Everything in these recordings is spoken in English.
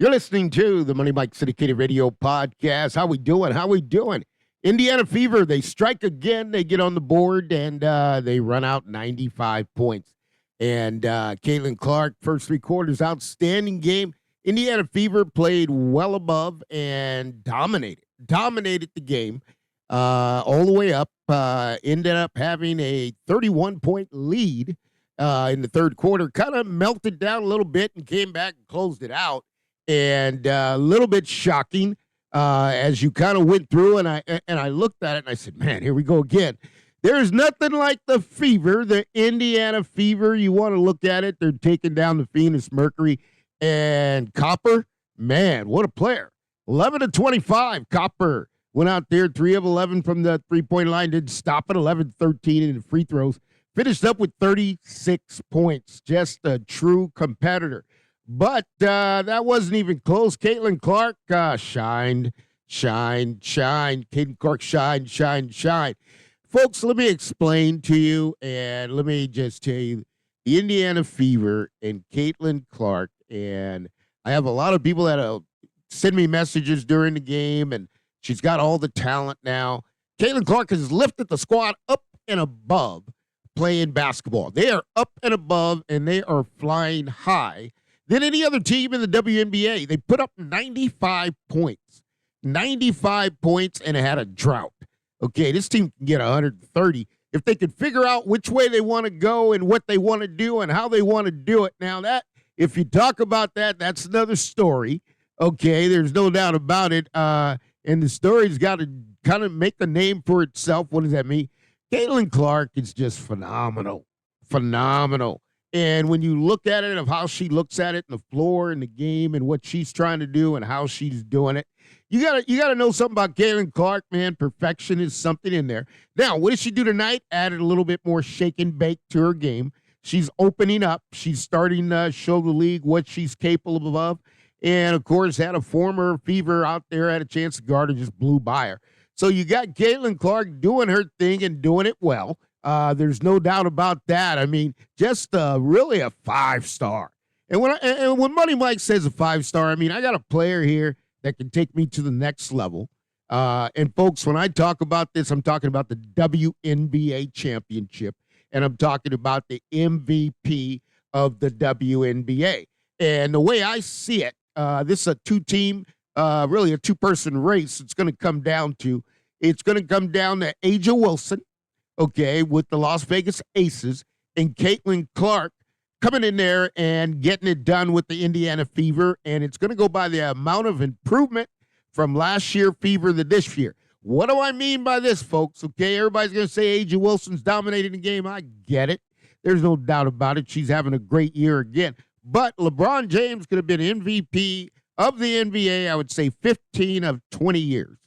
You're listening to the Money Mike Syndicated Radio Podcast. How we doing? How we doing? Indiana Fever, they strike again. They get on the board, and they run out 95 points. And Caitlin Clark, first three quarters, outstanding game. Indiana Fever played well above and dominated the game all the way up. Ended up having a 31-point lead in the third quarter. Kind of melted down a little bit and came back and closed it out. And a little bit shocking as you kind of went through, and I looked at it and I said, man, here we go again. There's nothing like the Fever, the Indiana Fever. You want to look at it. They're taking down the Pheonix, Mercury, and Copper. Man, what a player. 11 of 25. Copper went out there, 3 of 11 from the three-point line. Didn't stop at 11-13 in the free throws. Finished up with 36 points. Just a true competitor. But that wasn't even close. Caitlin Clark shined. Caitlin Clark shined. Folks, let me explain to you, and let me just tell you, the Indiana Fever and Caitlin Clark, and I have a lot of people that send me messages during the game, and she's got all the talent now. Caitlin Clark has lifted the squad up and above playing basketball. They are up and above, and they are flying high than any other team in the WNBA. They put up 95 points. 95 points, and it had a drought. Okay, this team can get 130 if they could figure out which way they want to go and what they want to do and how they want to do it. Now, that, if you talk about that, that's another story. Okay, there's no doubt about it. And the story's got to kind of make a name for itself. What does that mean? Caitlin Clark is just phenomenal. And when you look at it, of how she looks at it, and the floor and the game and what she's trying to do and how she's doing it, you gotta know something about Caitlin Clark, man. Perfection is something in there. Now, what did she do tonight? Added a little bit more shake and bake to her game. She's opening up. She's starting to show the league what she's capable of. And, of course, had a former Fever out there, had a chance to guard and just blew by her. So you got Caitlin Clark doing her thing and doing it well. There's no doubt about that. I mean, just really a 5-star. And when Money Mike says a 5-star, I mean, I got a player here that can take me to the next level. And, folks, when I talk about this, I'm talking about the WNBA championship, and I'm talking about the MVP of the WNBA. And the way I see it, this is a two-team, really a two-person race. It's going to come down to A'ja Wilson, okay, with the Las Vegas Aces, and Caitlin Clark coming in there and getting it done with the Indiana Fever, and it's going to go by the amount of improvement from last year Fever to this year. What do I mean by this, folks? Okay, everybody's going to say A'ja Wilson's dominating the game. I get it. There's no doubt about it. She's having a great year again. But LeBron James could have been MVP of the NBA, I would say 15 of 20 years.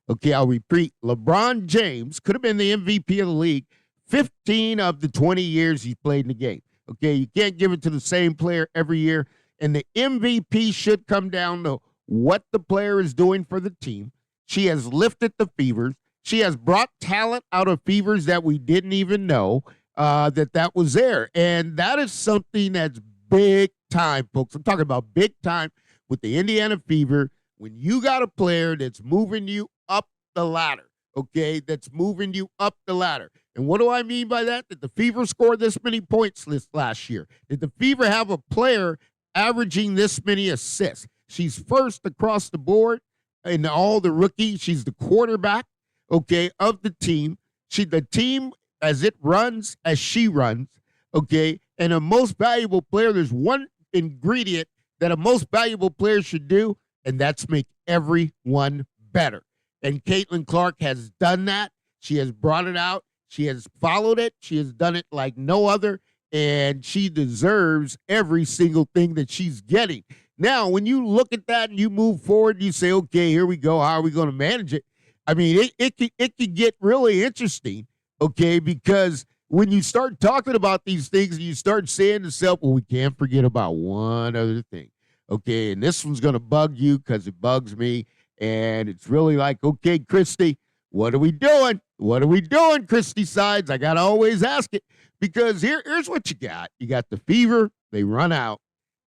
Okay, I'll repeat. LeBron James could have been the MVP of the league 15 of the 20 years he's played in the game. Okay, you can't give it to the same player every year. And the MVP should come down to what the player is doing for the team. She has lifted the Fevers. She has brought talent out of Fevers that we didn't even know that was there. And that is something that's big time, folks. I'm talking about big time with the Indiana Fever. When you got a player that's moving you up the ladder, okay, that's moving you up the ladder. And what do I mean by that? Did the Fever score this many points this last year? Did the Fever have a player averaging this many assists? She's first across the board in all the rookies. She's the quarterback, okay, of the team. The team, as it runs, as she runs, okay, and a most valuable player, there's one ingredient that a most valuable player should do, and that's make everyone better. And Caitlin Clark has done that. She has brought it out. She has followed it. She has done it like no other, and she deserves every single thing that she's getting. Now, when you look at that and you move forward, you say, okay, here we go. How are we going to manage it? I mean, it could get really interesting, okay, because when you start talking about these things and you start saying to yourself, well, we can't forget about one other thing, okay, and this one's going to bug you because it bugs me, and it's really like, okay, Christy, what are we doing? What are we doing, Christy Sides? I got to always ask it because here's what you got. You got the Fever. They run out.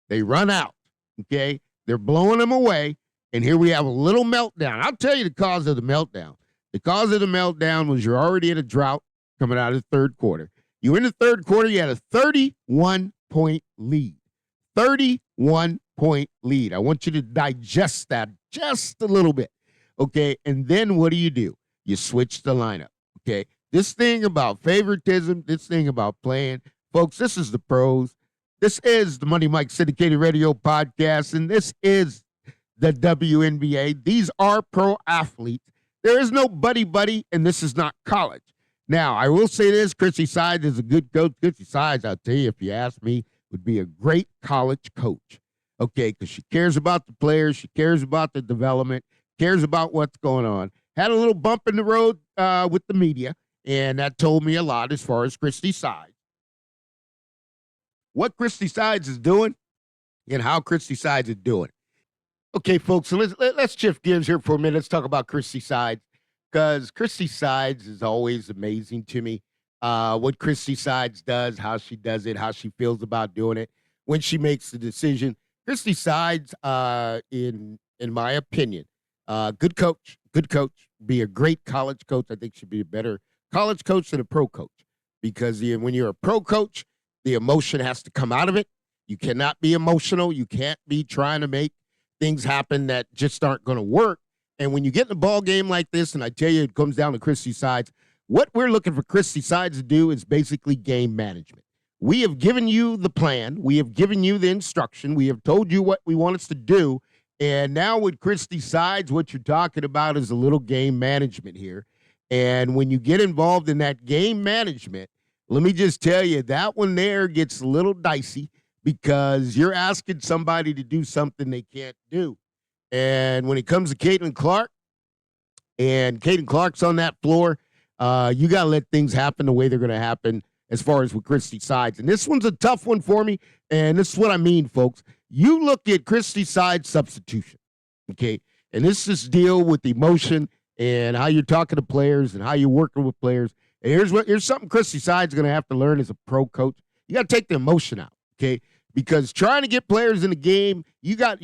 Okay? They're blowing them away, and here we have a little meltdown. I'll tell you the cause of the meltdown. The cause of the meltdown was you're already in a drought coming out of the third quarter. You were in the third quarter, you had a 31-point lead. 31-point lead. I want you to digest that just a little bit, okay? And then what do? You switch the lineup, okay? This thing about favoritism, this thing about playing, folks, this is the pros. This is the Money Mike Syndicated Radio Podcast, and this is the WNBA. These are pro athletes. There is no buddy, and this is not college. Now, I will say this, Chrissy Sides is a good coach. Chrissy Sides, I'll tell you, if you ask me, would be a great college coach, okay, because she cares about the players, she cares about the development, cares about what's going on. Had a little bump in the road with the media, and that told me a lot as far as Chrissy Sides. What Chrissy Sides is doing and how Chrissy Sides is doing it. Okay, folks, so let's shift gears here for a minute. Let's talk about Chrissy Sides, because Chrissy Sides is always amazing to me. What Chrissy Sides does, how she does it, how she feels about doing it, when she makes the decision. Chrissy Sides, in my opinion, good coach, be a great college coach. I think she'd be a better college coach than a pro coach, because when you're a pro coach, the emotion has to come out of it. You cannot be emotional. You can't be trying to make things happen that just aren't going to work. And when you get in a ball game like this, and I tell you, it comes down to Chrissy Sides, what we're looking for Chrissy Sides to do is basically game management. We have given you the plan. We have given you the instruction. We have told you what we want us to do. And now with Chrissy Sides, what you're talking about is a little game management here. And when you get involved in that game management, let me just tell you, that one there gets a little dicey, because you're asking somebody to do something they can't do. And when it comes to Caitlin Clark, and Caitlin Clark's on that floor, you got to let things happen the way they're going to happen as far as with Chrissy Sides. And this one's a tough one for me, and this is what I mean, folks. You look at Chrissy Sides substitution, okay? And this is deal with emotion and how you're talking to players and how you're working with players. And here's something Chrissy Sides is going to have to learn as a pro coach. You got to take the emotion out, okay? Because trying to get players in the game, you got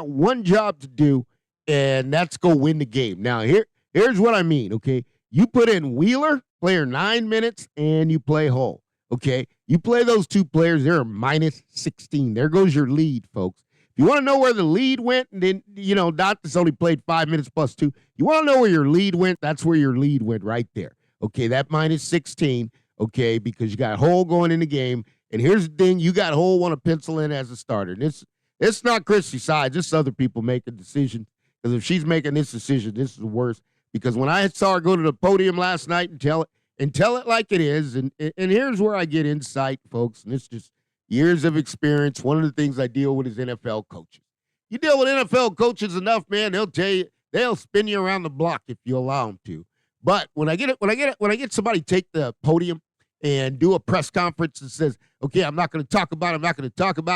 one job to do, and that's go win the game. Now, here's what I mean, okay? You put in Wheeler, player 9 minutes, and you play Hull, okay? You play those two players, they're minus 16. There goes your lead, folks. If you want to know where the lead went, and then, Doctors only played 5 minutes plus 2. You want to know where your lead went? That's where your lead went right there, okay? That minus 16, okay, because you got Hull going in the game. And here's the thing, you got Hull want to pencil in as a starter. It's not Chrissy Sides. It's other people making decisions. Because if she's making this decision, this is the worst. Because when I saw her go to the podium last night and tell it like it is, and here's where I get insight, folks, and it's just years of experience. One of the things I deal with is NFL coaches. You deal with NFL coaches enough, man, they'll tell you, they'll spin you around the block if you allow them to. But when I get somebody take the podium and do a press conference and says, okay, I'm not going to talk about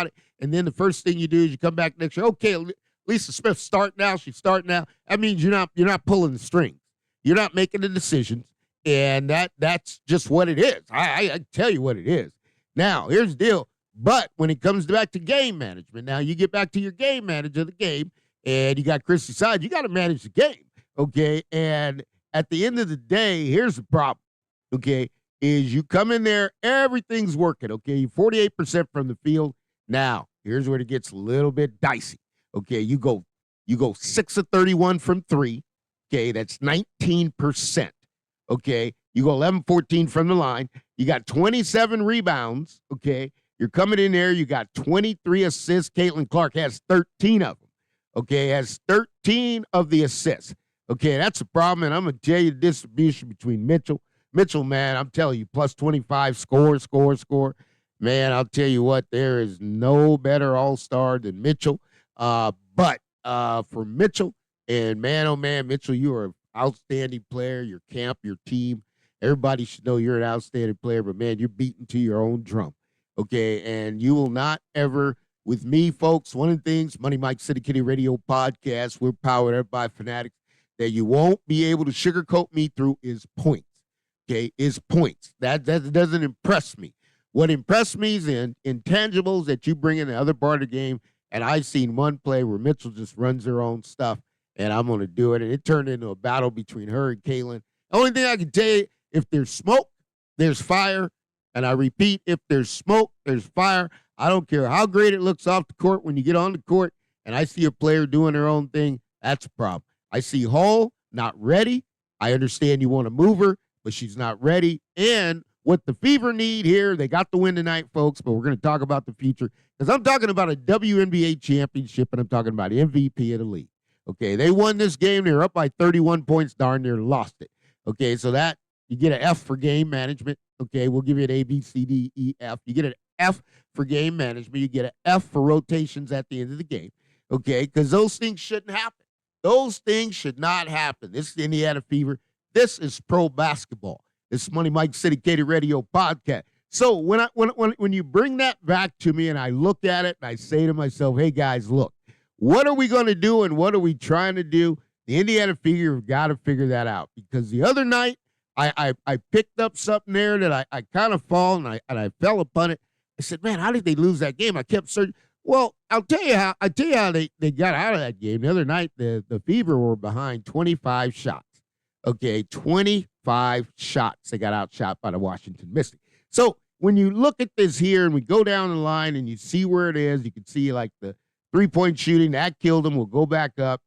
it. And then the first thing you do is you come back next year, okay, NaLyssa Smith start now. She's starting now. That means you're not pulling the strings. You're not making the decisions. And that's just what it is. I tell you what it is. Now, here's the deal. But when it comes back to game management, now you get back to your game manager of the game, and you got Chrissy Sides. You got to manage the game, okay? And at the end of the day, here's the problem, okay? Is you come in there, everything's working, okay? You're 48% from the field. Now, here's where it gets a little bit dicey, okay? You go 6 of 31 from 3, okay? That's 19%, okay? You go 11-14 from the line. You got 27 rebounds, okay? You're coming in there, you got 23 assists. Caitlin Clark has 13 of them, okay? Has 13 of the assists, okay? That's a problem, and I'm going to tell you the distribution between Mitchell, man, I'm telling you, plus 25, score. Man, I'll tell you what, there is no better all-star than Mitchell. But for Mitchell, and man, oh man, Mitchell, you are an outstanding player. Your camp, your team, everybody should know you're an outstanding player. But man, you're beating to your own drum, okay? And you will not ever, with me, folks, one of the things, Money Mike Syndicated Radio Podcast, we're powered up by Pheonix, that you won't be able to sugarcoat me through is points. Okay, is points. That doesn't impress me. What impressed me is in intangibles that you bring in the other part of the game, And I seen one play where Mitchell just runs her own stuff, and I'm going to do it. And it turned into a battle between her and Caitlin. The only thing I can tell you, if there's smoke, there's fire. And I repeat, if there's smoke, there's fire. I don't care how great it looks off the court. When you get on the court and I see a player doing their own thing, that's a problem. I see Hall not ready. I understand you want to move her, but she's not ready. And what the Fever need here, they got the win tonight, folks, but we're going to talk about the future because I'm talking about a WNBA championship and I'm talking about MVP of the league. Okay, they won this game. They were up by 31 points, darn near lost it. Okay, so that you get an F for game management. Okay, we'll give you an A, B, C, D, E, F. You get an F for game management. You get an F for rotations at the end of the game. Okay, because those things shouldn't happen. Those things should not happen. This is Indiana Fever. This is pro basketball. This is Money Mike Syndicated Radio podcast. So when you bring that back to me and I look at it and I say to myself, hey, guys, look, what are we going to do and what are we trying to do? The Indiana Fever have got to figure that out because the other night I picked up something there that I kind of fall and I fell upon it. I said, man, how did they lose that game? I kept searching. Well, I'll tell you how they got out of that game. The other night, the Fever were behind 25 shots. Okay, 25 shots. They got outshot by the Washington Mystics. So when you look at this here and we go down the line and you see where it is, you can see like the three-point shooting, that killed them. We'll go back up.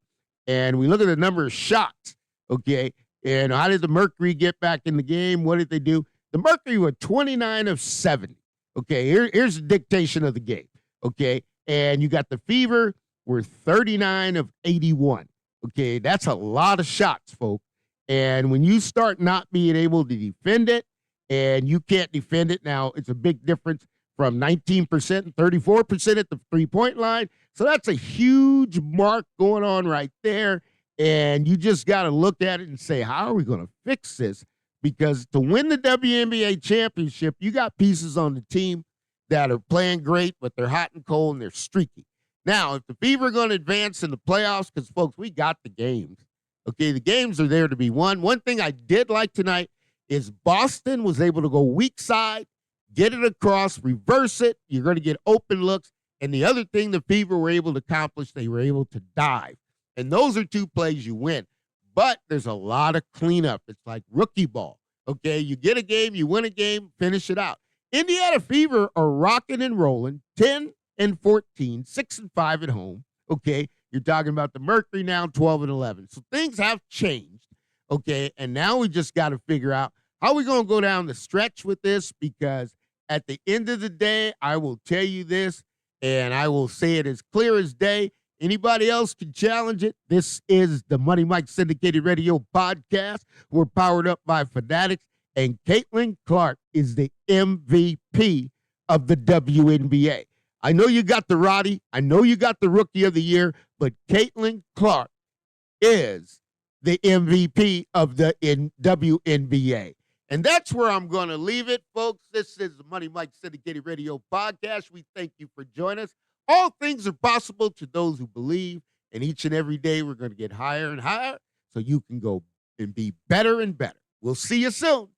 And we look at the number of shots, okay? And how did the Mercury get back in the game? What did they do? The Mercury were 29 of 70. Okay, here's the dictation of the game, okay? And you got the Fever were 39 of 81. Okay, that's a lot of shots, folks. And when you start not being able to defend it and you can't defend it, now it's a big difference from 19% and 34% at the three-point line. So that's a huge mark going on right there. And you just got to look at it and say, how are we going to fix this? Because to win the WNBA championship, you got pieces on the team that are playing great, but they're hot and cold and they're streaky. Now, if the Fever are going to advance in the playoffs, because, folks, we got the games. Okay, the games are there to be won. One thing I did like tonight is Boston was able to go weak side, get it across, reverse it. You're going to get open looks. And the other thing the Fever were able to accomplish, they were able to dive. And those are two plays you win. But there's a lot of cleanup. It's like rookie ball. Okay, you get a game, you win a game, finish it out. Indiana Fever are rocking and rolling, 10-14, 6-5 at home. Okay, you're talking about the Mercury now, 12-11. So things have changed. Okay, and now we just got to figure out how we going to go down the stretch with this, because at the end of the day, I will tell you this, and I will say it as clear as day. Anybody else can challenge it. This is the Money Mike Syndicated Radio podcast. We're powered up by Pheonix, and Caitlin Clark is the MVP of the WNBA. I know you got the ROTY. I know you got the Rookie of the Year, but Caitlin Clark is the MVP of the WNBA. And that's where I'm going to leave it, folks. This is the Money Mike Syndicated Radio podcast. We thank you for joining us. All things are possible to those who believe, and each and every day we're going to get higher and higher so you can go and be better and better. We'll see you soon.